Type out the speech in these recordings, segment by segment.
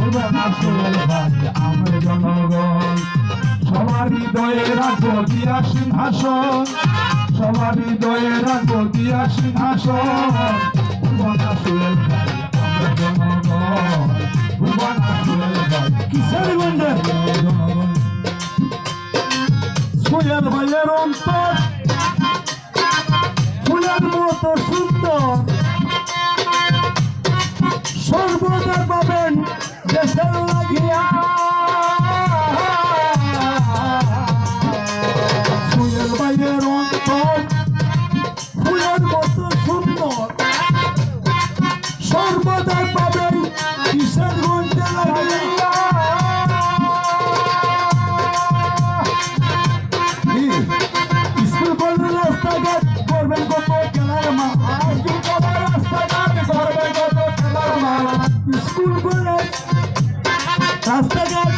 ভুবনা সোহেল ভাই আমরা জনগণ সবার হৃদয়ে রাখবো দিয়া সিংহাসন সবার হৃদয়ে রাখবো দিয়া সিংহাসন ভুবনা সোহেল ভাই আমরা জনগণ ভুবনা সোহেল ভাই কিশোরগঞ্জের জনগণ সোহেল ভাইয়ের অন্তর ফুলের মতো সুন্দর সর্বদা পাবেন দেশের লাগিয়া সোহেল ভাইয়ের অন্তর ফুলের মতো সুন্দর সর্বদা পাবেন কিশোরগঞ্জে লাগিয়া স্কুল কলেজ রাস্তাঘাট করবেন কত খেলার মাঠ রাস্তাঘাট করবেন কত খেলার মাঠ স্কুল কলেজ রাস্তাঘাট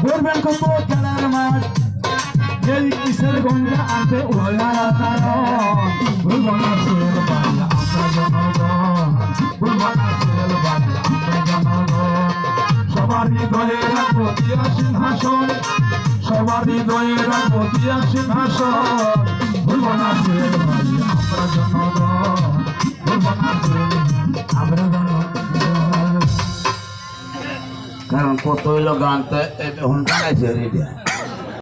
করবেন কত খেলার মাঠ এই কিশোরগঞ্জে আনতে ভুবনা সোহেল ভাই আমরা জনগণ ভুবনা সোহেল ভাই আমরা জনগণ সবার হৃদয়ে রাখবো দিয়া সিংহাসন সবার হৃদয়ে রাখবো দিয়া সিংহাসন ভুবনা সোহেল ভাই আমরা জনগণ ভুবনা সোহেল আমরা জনগণ কারণ কত হইলো গান তো এখন গাইছে রেডিয়া